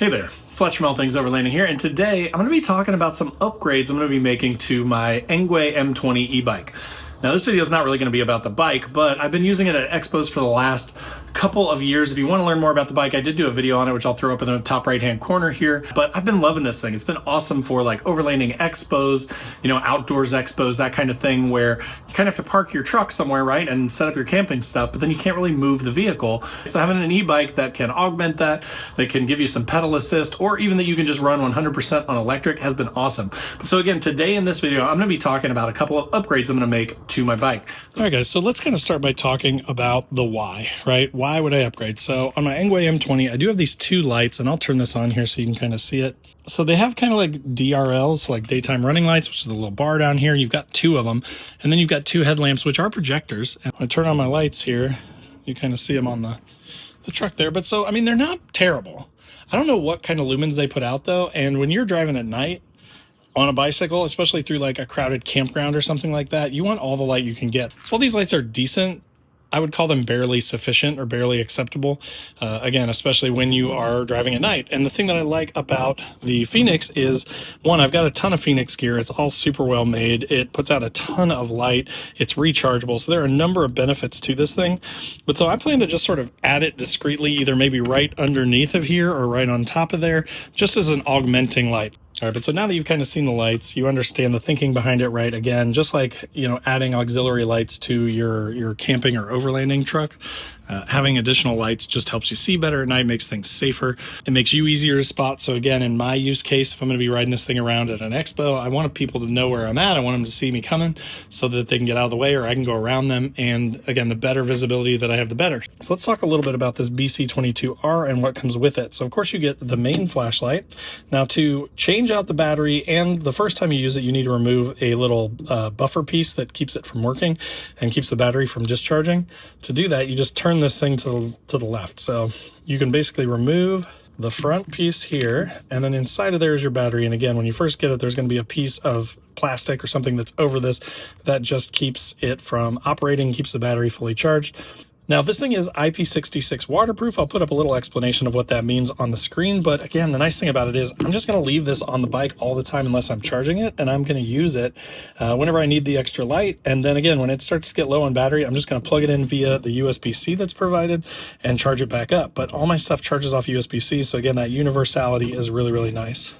Hey there, Fletcher Things Overlanding here, and today I'm going to be talking about some upgrades I'm going to be making to my Engwe M20 e-bike. Now this video is not really going to be about the bike, but I've been using it at expos for the last couple of years. If you want to learn more about the bike, I did do a video on it, which I'll throw up in the top right hand corner here, but I've been loving this thing. It's been awesome for like overlanding expos, you know, outdoors expos, that kind of thing, where you kind of have to park your truck somewhere, right, and set up your camping stuff, but then you can't really move the vehicle. So having an e-bike that can augment that can give you some pedal assist, or even that you can just run 100% on electric has been awesome. So again, today in this video, I'm going to be talking about a couple of upgrades I'm going to make to my bike. All right guys, so let's kind of start by talking about the why, right? Why would I upgrade? So on my Engwe M20, I do have these two lights, and I'll turn this on here so you can kind of see it. So they have kind of like DRLs, like daytime running lights, which is the little bar down here. You've got two of them, and then you've got two headlamps, which are projectors. And when I turn on my lights here, you kind of see them on the truck there. But so, I mean, they're not terrible. I don't know what kind of lumens they put out though, and when you're driving at night on a bicycle, especially through like a crowded campground or something like that, you want all the light you can get. So while these lights are decent, I would call them barely sufficient or barely acceptable. Again, especially when you are driving at night. And the thing that I like about the Fenix is, one, I've got a ton of Fenix gear. It's all super well made. It puts out a ton of light. It's rechargeable. So there are a number of benefits to this thing. But so I plan to just sort of add it discreetly, either maybe right underneath of here or right on top of there, just as an augmenting light. All right, but so now that you've kind of seen the lights, you understand the thinking behind it, right? Again, just like, you know, adding auxiliary lights to your camping or overlanding truck, having additional lights just helps you see better at night, makes things safer. It makes you easier to spot. So again, in my use case, if I'm going to be riding this thing around at an expo, I want people to know where I'm at. I want them to see me coming so that they can get out of the way, or I can go around them. And again, the better visibility that I have, the better. So let's talk a little bit about this BC22R and what comes with it. So of course you get the main flashlight. Now to change out the battery, and the first time you use it, you need to remove a little buffer piece that keeps it from working and keeps the battery from discharging. To do that, you just turn this thing to the left. So you can basically remove the front piece here, and then inside of there is your battery. And again, when you first get it, there's going to be a piece of plastic or something that's over this that just keeps it from operating, keeps the battery fully charged. Now, this thing is IP66 waterproof. I'll put up a little explanation of what that means on the screen. But again, the nice thing about it is I'm just going to leave this on the bike all the time unless I'm charging it, and I'm going to use it whenever I need the extra light. And then again, when it starts to get low on battery, I'm just going to plug it in via the USB-C that's provided and charge it back up. But all my stuff charges off USB-C. So again, that universality is really, really nice.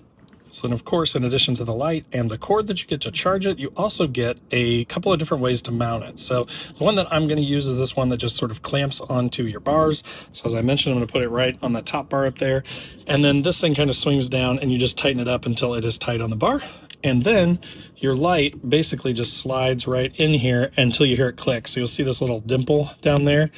So then, of course, in addition to the light and the cord that you get to charge it, you also get a couple of different ways to mount it. So the one that I'm going to use is this one that just sort of clamps onto your bars. So as I mentioned, I'm going to put it right on the top bar up there. And then this thing kind of swings down, and you just tighten it up until it is tight on the bar. And then your light basically just slides right in here until you hear it click. So you'll see this little dimple down there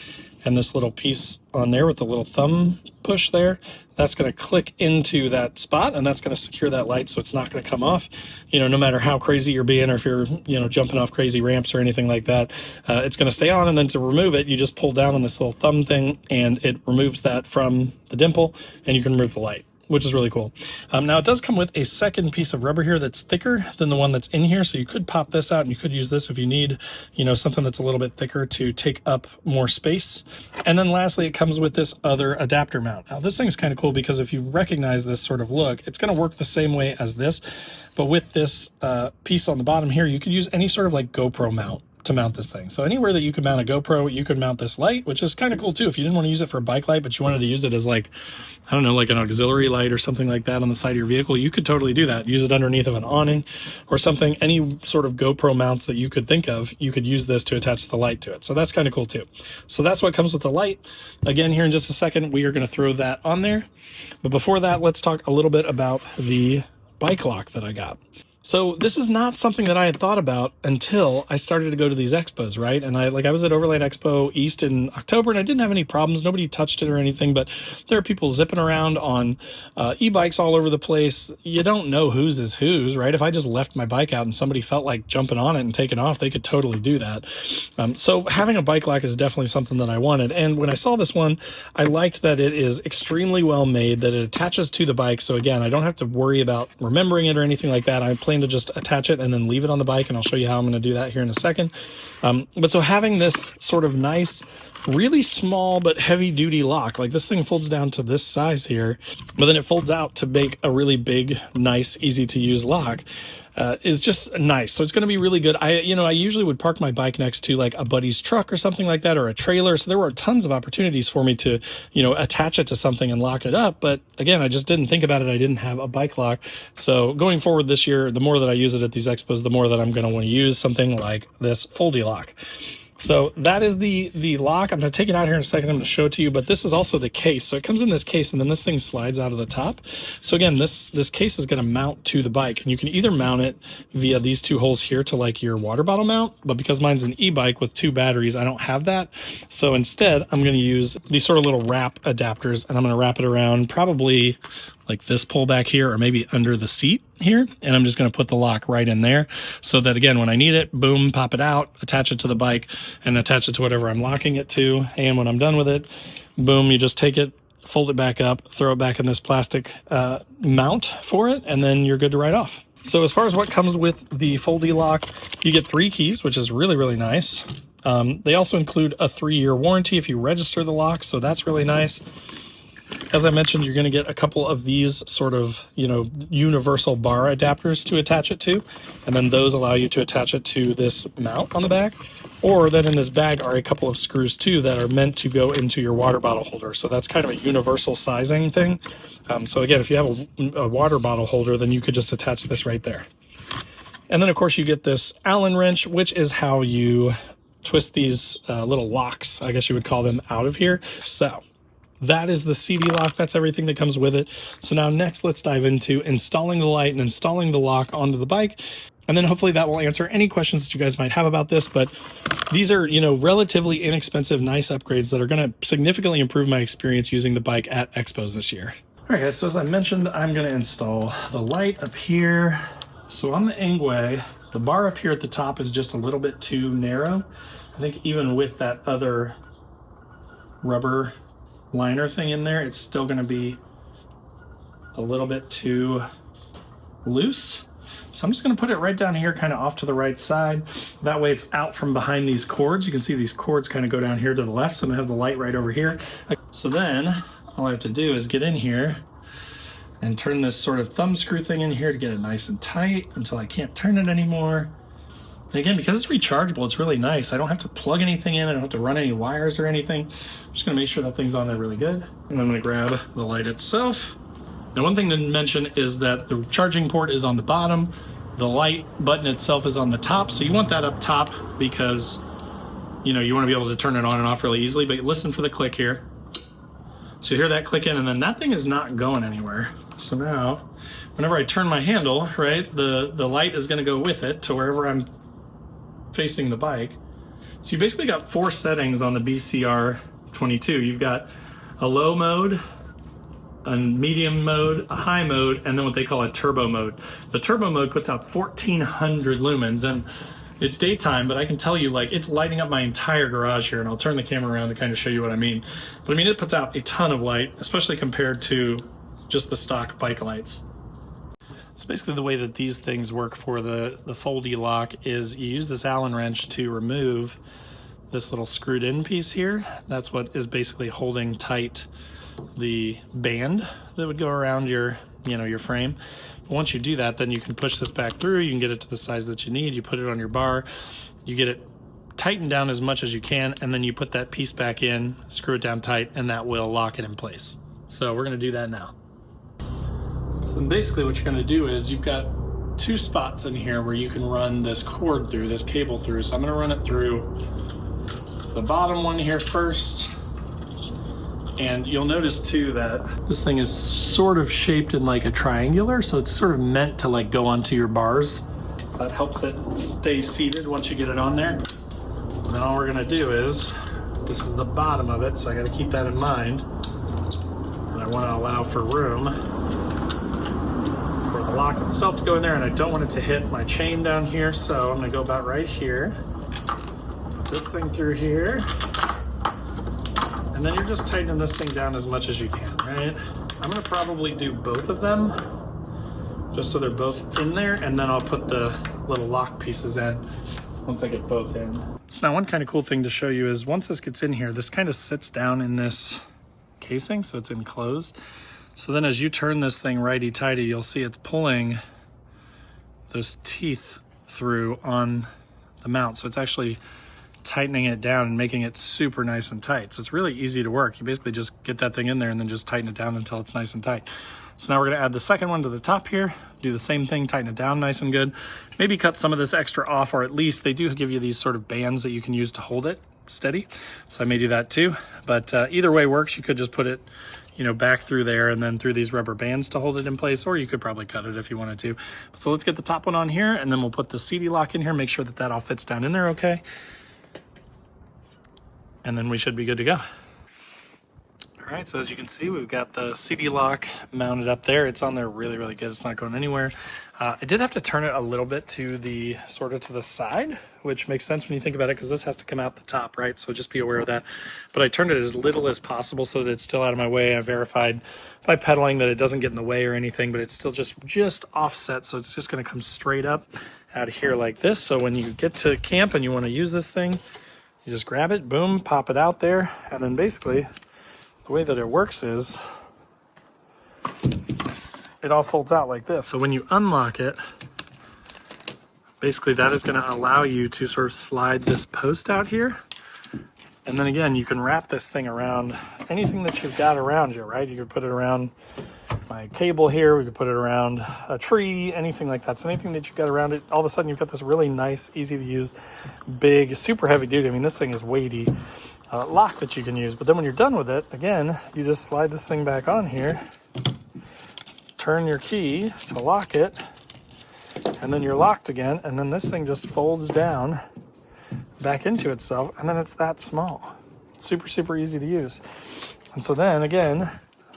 and this little piece on there with the little thumb push there. That's going to click into that spot, and that's going to secure that light so it's not going to come off. You know, no matter how crazy you're being, or if you're, you know, jumping off crazy ramps or anything like that, it's going to stay on. And then to remove it, you just pull down on this little thumb thing, and it removes that from the dimple, and you can remove the light, which is really cool. Now it does come with a second piece of rubber here that's thicker than the one that's in here. So you could pop this out, and you could use this if you need, you know, something that's a little bit thicker to take up more space. And then lastly, it comes with this other adapter mount. Now this thing's kind of cool because if you recognize this sort of look, it's going to work the same way as this, but with this piece on the bottom here, you could use any sort of like GoPro mount to mount this thing. So anywhere that you could mount a GoPro, you could mount this light, which is kind of cool too. If you didn't want to use it for a bike light, but you wanted to use it as like, I don't know, like an auxiliary light or something like that on the side of your vehicle, you could totally do that. Use it underneath of an awning or something. Any sort of GoPro mounts that you could think of, you could use this to attach the light to it. So that's kind of cool too. So that's what comes with the light. Again, here in just a second, we are going to throw that on there. But before that, let's talk a little bit about the bike lock that I got. So this is not something that I had thought about until I started to go to these expos, right? And I was at Overland Expo East in October, and I didn't have any problems. Nobody touched it or anything, but there are people zipping around on e-bikes all over the place. You don't know whose is whose, right? If I just left my bike out and somebody felt like jumping on it and taking off, they could totally do that. So having a bike lock is definitely something that I wanted. And when I saw this one, I liked that it is extremely well made, that it attaches to the bike. So again, I don't have to worry about remembering it or anything like that. I plan to just attach it and then leave it on the bike, and I'll show you how I'm going to do that here in a second. But so having this sort of nice really small but heavy duty lock. Like this thing folds down to this size here, but then it folds out to make a really big, nice, easy to use lock. Is just nice. So it's going to be really good. I usually would park my bike next to like a buddy's truck or something like that, or a trailer. So there were tons of opportunities for me to, attach it to something and lock it up. But again, I just didn't think about it. I didn't have a bike lock. So going forward this year, the more that I use it at these expos, the more that I'm going to want to use something like this Foldylock. So that is the lock. I'm going to take it out here in a second. I'm going to show it to you, but this is also the case. So it comes in this case, and then this thing slides out of the top. So again, this case is going to mount to the bike, and you can either mount it via these two holes here to like your water bottle mount, but because mine's an e-bike with 2 batteries, I don't have that. So instead, I'm going to use these sort of little wrap adapters, and I'm going to wrap it around probably like this pull back here, or maybe under the seat here. And I'm just going to put the lock right in there so that, again, when I need it, boom, pop it out, attach it to the bike, and attach it to whatever I'm locking it to. And when I'm done with it, boom, you just take it, fold it back up, throw it back in this plastic mount for it, and then you're good to ride off. So as far as what comes with the Foldylock, you get 3 keys, which is really, really nice. They also include a 3-year warranty if you register the lock, so that's really nice. As I mentioned, you're going to get a couple of these sort of, universal bar adapters to attach it to. And then those allow you to attach it to this mount on the back. Or then in this bag are a couple of screws too that are meant to go into your water bottle holder. So that's kind of a universal sizing thing. So again, if you have a water bottle holder, then you could just attach this right there. And then of course you get this Allen wrench, which is how you twist these little locks, I guess you would call them, out of here. So that is the Seatylock. That's everything that comes with it. So now next, let's dive into installing the light and installing the lock onto the bike. And then hopefully that will answer any questions that you guys might have about this. But these are, relatively inexpensive, nice upgrades that are going to significantly improve my experience using the bike at expos this year. All right, guys, so as I mentioned, I'm going to install the light up here. So on the Engway, the bar up here at the top is just a little bit too narrow. I think even with that other rubber liner thing in there, it's still going to be a little bit too loose. So I'm just going to put it right down here, kind of off to the right side. That way it's out from behind these cords. You can see these cords kind of go down here to the left. So I'm going to have the light right over here. So then all I have to do is get in here and turn this sort of thumb screw thing in here to get it nice and tight until I can't turn it anymore. And again, because it's rechargeable, it's really nice. I don't have to plug anything in. I don't have to run any wires or anything. I'm just going to make sure that thing's on there really good. And I'm going to grab the light itself. Now, one thing to mention is that the charging port is on the bottom. The light button itself is on the top. So you want that up top because, you want to be able to turn it on and off really easily. But listen for the click here. So you hear that click in, and then that thing is not going anywhere. So now, whenever I turn my handle, right, the light is going to go with it to wherever I'm facing the bike. So you basically got 4 settings on the BCR22. You've got a low mode, a medium mode, a high mode, and then what they call a turbo mode. The turbo mode puts out 1400 lumens, and it's daytime, but I can tell you, like, it's lighting up my entire garage here, and I'll turn the camera around to kind of show you what I mean. But I mean, it puts out a ton of light, especially compared to just the stock bike lights. So basically the way that these things work for the Foldylock is you use this Allen wrench to remove this little screwed in piece here. That's what is basically holding tight the band that would go around your, your frame. Once you do that, then you can push this back through, you can get it to the size that you need, you put it on your bar, you get it tightened down as much as you can, and then you put that piece back in, screw it down tight, and that will lock it in place. So we're gonna do that now. So then basically what you're going to do is you've got 2 spots in here where you can run this cord through, this cable through. So I'm going to run it through the bottom one here first. And you'll notice too that this thing is sort of shaped in like a triangular. So it's sort of meant to like go onto your bars. So that helps it stay seated once you get it on there. And then all we're going to do is, this is the bottom of it, so I got to keep that in mind. And I want to allow for room the lock itself to go in there, and I don't want it to hit my chain down here, so I'm going to go about right here, this thing through here, and then you're just tightening this thing down as much as you can, right? I'm going to probably do both of them just so they're both in there, and then I'll put the little lock pieces in once I get both in. So now one kind of cool thing to show you is once this gets in here, this kind of sits down in this casing, so it's enclosed. So then as you turn this thing righty-tighty, you'll see it's pulling those teeth through on the mount. So it's actually tightening it down and making it super nice and tight. So it's really easy to work. You basically just get that thing in there and then just tighten it down until it's nice and tight. So now we're gonna add the second one to the top here, do the same thing, tighten it down nice and good. Maybe cut some of this extra off, or at least they do give you these sort of bands that you can use to hold it steady. So I may do that too, but either way works. You could just put it, you know, back through there and then through these rubber bands to hold it in place, or you could probably cut it if you wanted to. So let's get the top one on here, and then we'll put the Seatylock in here, make sure that that all fits down in there okay. And then we should be good to go. All right, so as you can see, we've got the Seatylock mounted up there. It's on there really, really good. It's not going anywhere. I did have to turn it a little bit to the sort of to the side, which makes sense when you think about it, because this has to come out the top, right? So just be aware of that. But I turned it as little as possible so that it's still out of my way. I verified by pedaling that it doesn't get in the way or anything, but it's still just offset. So it's just going to come straight up out of here like this. So when you get to camp and you want to use this thing, you just grab it, boom, pop it out there, and then basically the way that it works is it all folds out like this. So when you unlock it, basically that is going to allow you to sort of slide this post out here. And then again, you can wrap this thing around anything that you've got around you, right? You could put it around my cable here, we could put it around a tree, anything like that. So anything that you've got around it, all of a sudden you've got this really nice, easy to use, big, super heavy duty. I mean, this thing is weighty. Lock that you can use, but then when you're done with it, again, you just slide this thing back on here, turn your key to lock it, and then you're locked again, and then this thing just folds down back into itself, and then it's that small. Super, super easy to use. And so then again,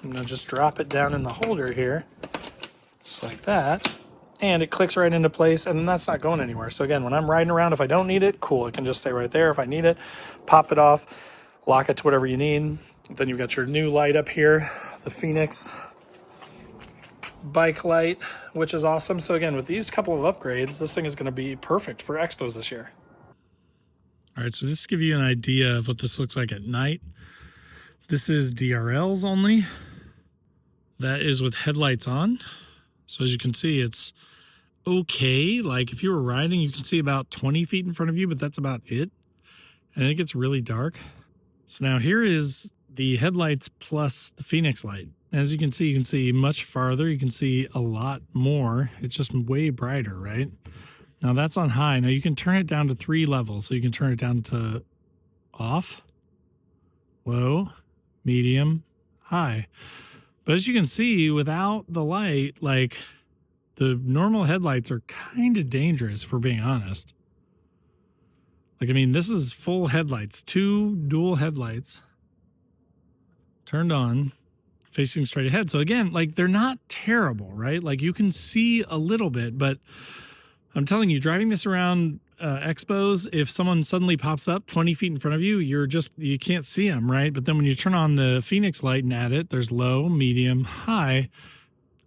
I'm gonna just drop it down in the holder here, just like that, and it clicks right into place, and then that's not going anywhere. So again, when I'm riding around, if I don't need it, cool, it can just stay right there. If I need it, pop it off, lock it to whatever you need. Then you've got your new light up here, the Fenix bike light, which is awesome. So again, with these couple of upgrades, this thing is gonna be perfect for expos this year. All right, so just to give you an idea of what this looks like at night, this is DRLs only. That is with headlights on. So as you can see, it's okay. Like if you were riding, you can see about 20 feet in front of you, but that's about it. And it gets really dark. So now here is the headlights plus the Fenix light. As you can see much farther. You can see a lot more. It's just way brighter, right? Now that's on high. Now you can turn it down to 3 levels. So you can turn it down to off, low, medium, high. But as you can see, without the light, like the normal headlights are kind of dangerous, if we're being honest. Like, I mean, this is full headlights, 2 dual headlights turned on, facing straight ahead. So again, like they're not terrible, right? Like you can see a little bit, but I'm telling you, driving this around expos, if someone suddenly pops up 20 feet in front of you, you can't see them, right? But then when you turn on the Fenix light and add it, there's low, medium, high.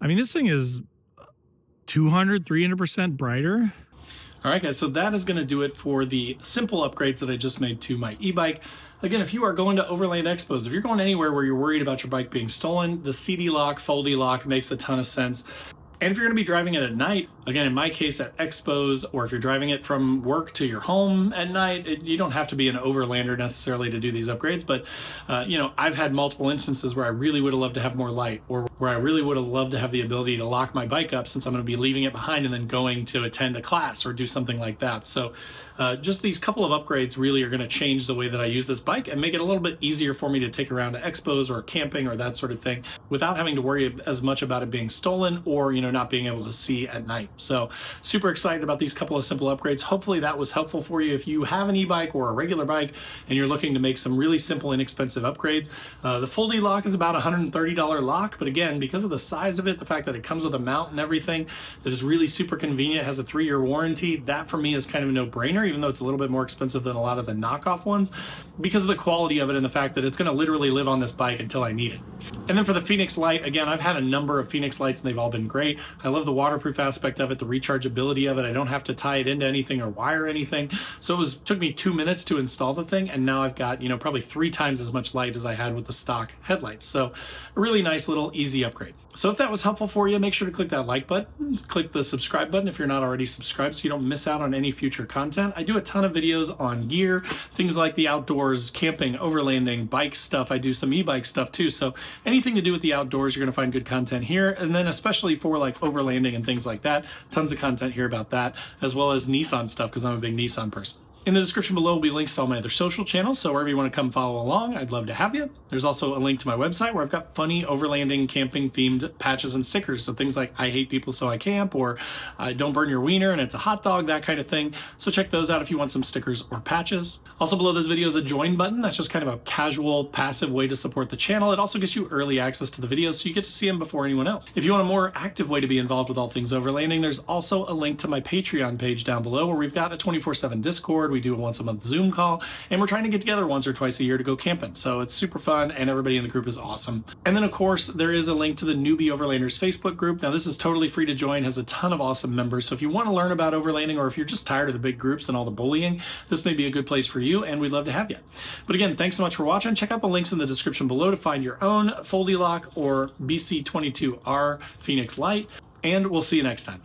I mean, this thing is 200, 300% brighter. All right, guys, so that is going to do it for the simple upgrades that I just made to my e-bike. Again, if you are going to Overland Expos, if you're going anywhere where you're worried about your bike being stolen, the Seatylock, Foldylock makes a ton of sense. And if you're going to be driving it at night, again, in my case at expos, or if you're driving it from work to your home at night, you don't have to be an overlander necessarily to do these upgrades. But, you know, I've had multiple instances where I really would have loved to have more light, or where I really would have loved to have the ability to lock my bike up since I'm going to be leaving it behind and then going to attend a class or do something like that. So just these couple of upgrades really are going to change the way that I use this bike and make it a little bit easier for me to take around to expos or camping or that sort of thing without having to worry as much about it being stolen or, you know, not being able to see at night. So super excited about these couple of simple upgrades. Hopefully that was helpful for you. If you have an e-bike or a regular bike and you're looking to make some really simple, inexpensive upgrades, the Foldylock is about $130 lock, but again, because of the size of it, the fact that it comes with a mount and everything, that is really super convenient, has a 3-year warranty, that for me is kind of a no-brainer, even though it's a little bit more expensive than a lot of the knockoff ones, because of the quality of it and the fact that it's going to literally live on this bike until I need it. And then for the Fenix light, again, I've had a number of Fenix lights and they've all been great. I love the waterproof aspect of it, the rechargeability of it. I don't have to tie it into anything or wire anything. So took me 2 minutes to install the thing, and now I've got, probably 3 times as much light as I had with the stock headlights. So a really nice little easy upgrade. So if that was helpful for you, make sure to click that like button, click the subscribe button if you're not already subscribed so you don't miss out on any future content. I do a ton of videos on gear, things like the outdoors, camping, overlanding, bike stuff. I do some e-bike stuff too. So anything to do with the outdoors, you're gonna find good content here. And then especially for like overlanding and things like that, tons of content here about that, as well as Nissan stuff because I'm a big Nissan person. In the description below will be links to all my other social channels, so wherever you want to come follow along, I'd love to have you. There's also a link to my website where I've got funny overlanding, camping themed patches and stickers. So things like I hate people so I camp, or don't burn your wiener and it's a hot dog, that kind of thing. So check those out if you want some stickers or patches. Also below this video is a join button. That's just kind of a casual, passive way to support the channel. It also gets you early access to the videos so you get to see them before anyone else. If you want a more active way to be involved with all things overlanding, there's also a link to my Patreon page down below where we've got a 24/7 Discord. We do a once a month Zoom call, and we're trying to get together once or twice a year to go camping. So it's super fun, and everybody in the group is awesome. And then of course, there is a link to the Newbie Overlanders Facebook group. Now this is totally free to join, has a ton of awesome members. So if you want to learn about overlanding, or if you're just tired of the big groups and all the bullying, this may be a good place for you, and we'd love to have you. But again, thanks so much for watching. Check out the links in the description below to find your own Foldylock or BC22R Fenix light, and we'll see you next time.